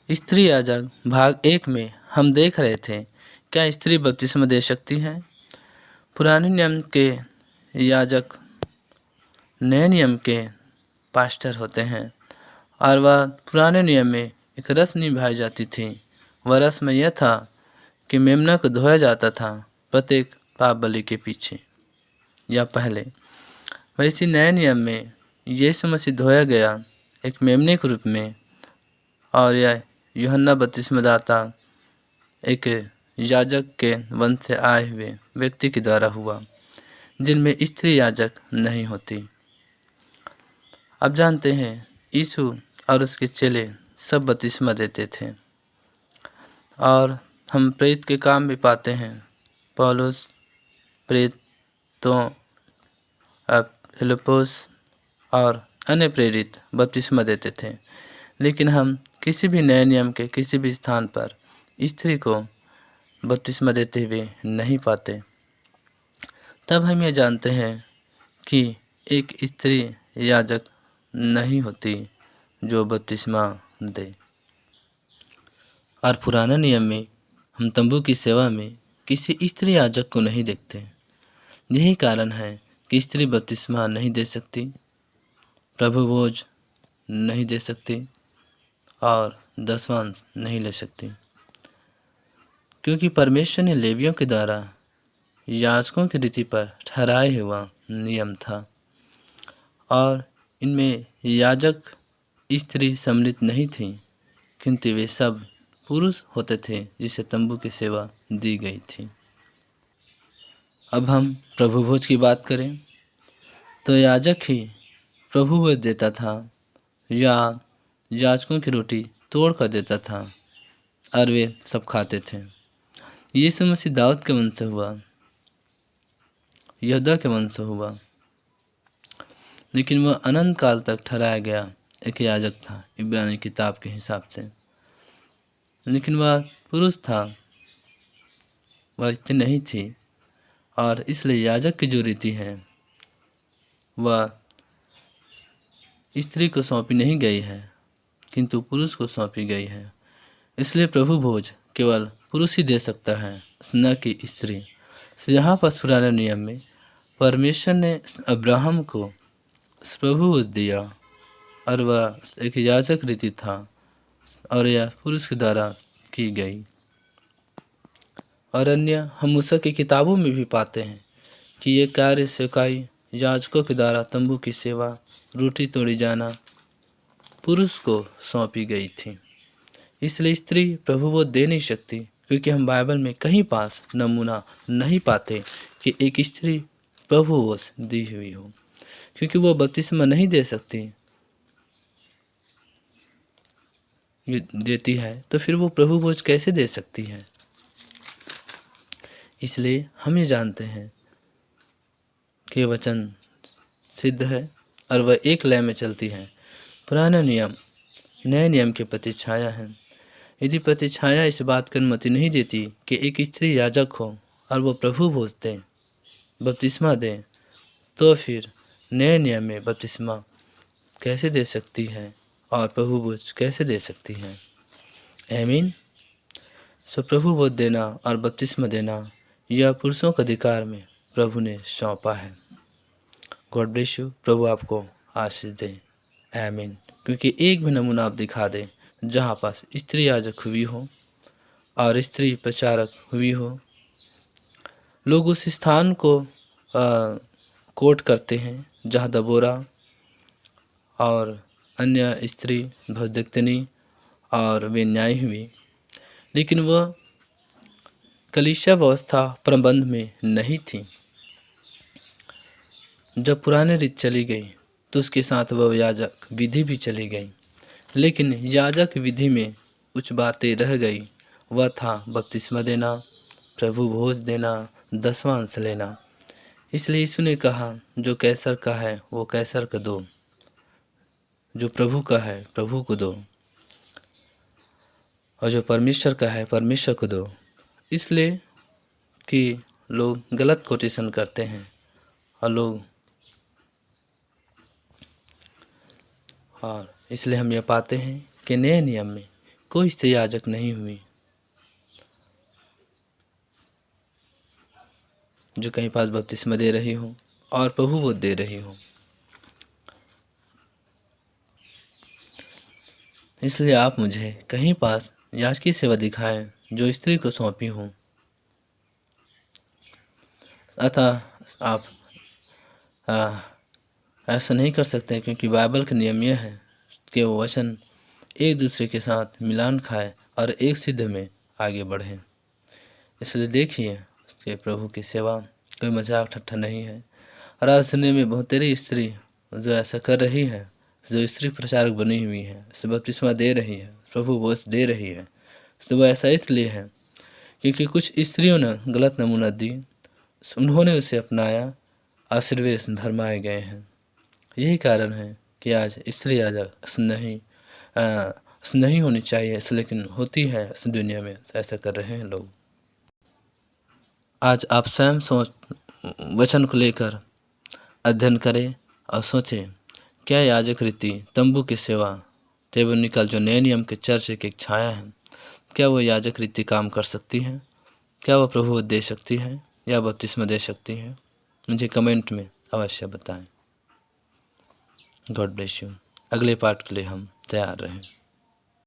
स्त्री याजक भाग 1 में हम देख रहे थे, क्या स्त्री बपतिस्मा दे सकती है? पुराने नियम के याजक नए नियम के पास्टर होते हैं और वह पुराने नियम में एक रस्म निभाई जाती थी। वह रस्म यह था कि मेमना को धोया जाता था प्रत्येक पाप बलि के पीछे या पहले। वैसे नए नियम में यीशु मसीह धोया गया एक मेमने के रूप में, और यह यूहन्ना बपतिस्मादाता एक याजक के वंश से आए हुए व्यक्ति के द्वारा हुआ, जिनमें स्त्री याजक नहीं होती। अब जानते हैं यीशु और उसके चेले सब बपतिस्मा देते थे, और हम प्रेरित के काम भी पाते हैं। पौलुस प्रेरितों, फिलिप्पुस और अन्य प्रेरित बपतिस्मा देते थे, लेकिन हम किसी भी नए नियम के किसी भी स्थान पर स्त्री को बपतिस्मा देते हुए नहीं पाते। तब हम ये जानते हैं कि एक स्त्री याजक नहीं होती जो बपतिस्मा दे। और पुराने नियम में हम तंबू की सेवा में किसी स्त्री याजक को नहीं देखते। यही कारण है कि स्त्री बपतिस्मा नहीं दे सकती, प्रभु भोज नहीं दे सकती और दसवांश नहीं ले सकती, क्योंकि परमेश्वर ने लेवियों के द्वारा याजकों की रीति पर ठहराया हुआ नियम था, और इनमें याजक स्त्री सम्मिलित नहीं थी, किंतु वे सब पुरुष होते थे जिसे तंबू की सेवा दी गई थी। अब हम प्रभु भोज की बात करें तो याजक ही प्रभु भोज देता था या याजकों की रोटी तोड़ कर देता था और वे सब खाते थे। यीशु मसीह दाऊद के वंश से हुआ, यहूदा के वंश से हुआ, लेकिन वह अनंत काल तक ठहराया गया एक याजक था इब्रानी किताब के हिसाब से। लेकिन वह पुरुष था, वह स्त्री नहीं थी, और इसलिए याजक की जो रीति है वह स्त्री को सौंपी नहीं गई है, किंतु पुरुष को सौंपी गई है। इसलिए प्रभु भोज केवल पुरुष ही दे सकता है, न कि स्त्री। यहाँ पर पुराने नियम में परमेश्वर ने अब्राहम को प्रभु भोज दिया, और वह एक याजक रीति था, और यह पुरुष के द्वारा की गई। और अन्य हम मूसा की किताबों में भी पाते हैं कि ये कार्य सेवकाई याजकों के द्वारा तंबू की सेवा, रोटी तोड़ी जाना पुरुष को सौंपी गई थी। इसलिए स्त्री प्रभु भोज दे नहीं सकती, क्योंकि हम बाइबल में कहीं पास नमूना नहीं पाते कि एक स्त्री प्रभु भोज दी हुई हो, क्योंकि वो बपतिस्मा नहीं दे सकती, देती है तो फिर वो प्रभु भोज कैसे दे सकती है। इसलिए हम ये जानते हैं कि वचन सिद्ध है और वह एक लय में चलती है। पुराना नियम नए नियम के प्रति छाया है। यदि प्रति छाया इस बात की अनुमति नहीं देती कि एक स्त्री याजक हो और वो प्रभु भोज दे, बपतिस्मा दे, तो फिर नए नियम में बपतिस्मा कैसे दे सकती है और प्रभु भोज कैसे दे सकती है? आमीन। सो प्रभु भोज देना और बपतिस्मा देना यह पुरुषों के अधिकार में प्रभु ने सौंपा है। God bless you. प्रभु आपको आशीष दे। आमीन। क्योंकि एक भी नमूना आप दिखा दें जहाँ पास स्त्री याजक हुई हो और स्त्री प्रचारक हुई हो, लोग उस स्थान को कोट करते हैं जहाँ दबोरा और अन्य स्त्री भजदक्तनी और वे न्याय हुई, लेकिन वह कलीसिया व्यवस्था प्रबंध में नहीं थी। जब पुराने रीत चली गई तो उसके साथ वह याजक विधि भी चली गई, लेकिन याजक विधि में कुछ बातें रह गई। वह था बपतिस्मा देना, प्रभु भोज देना, दसवांश लेना। इसलिए यीशु ने कहा, जो कैसर का है वो कैसर को दो, जो प्रभु का है प्रभु को दो, और जो परमेश्वर का है परमेश्वर को दो। इसलिए कि लोग गलत कोटेशन करते हैं और इसलिए हम यह पाते हैं कि नए नियम में कोई स्त्री याजक नहीं हुई जो कहीं पास बपतिस्मा दे रही हो और प्रभु वो दे रही हो। इसलिए आप मुझे कहीं पास याजकी सेवा दिखाएं जो स्त्री को सौंपी हो। अतः आप ऐसा नहीं कर सकते, क्योंकि बाइबल का नियम यह है कि वो वचन एक दूसरे के साथ मिलान खाए और एक सिद्ध में आगे बढ़े। इसलिए देखिए, उसके प्रभु की सेवा कोई मजाक ठट्ठा नहीं है। और आज सुनने में बहुत तेरी स्त्री जो ऐसा कर रही है, जो स्त्री प्रचारक बनी हुई है, उसे बपतिस्मा दे रही है, प्रभु बोझ दे रही है, तो वो ऐसा इसलिए है क्योंकि कुछ स्त्रियों ने गलत नमूना दी, उन्होंने उसे अपनाया, आशीर्वेद भरमाए गए हैं। यही कारण है कि आज स्त्री याजक नहीं होनी चाहिए, लेकिन होती है इस दुनिया में, ऐसा कर रहे हैं लोग। आज आप स्वयं वचन को लेकर अध्ययन करें और सोचें, क्या याजक रीति तंबू की सेवा टेबरनेकल जो नए नियम के चर्च की एक छाया है, क्या वो याजक रीति काम कर सकती है? क्या वो प्रभु दे सकती है या बपतिस्मा दे सकती है? मुझे कमेंट में अवश्य बताएं। God bless you. अगले पार्ट के लिए हम तैयार रहें।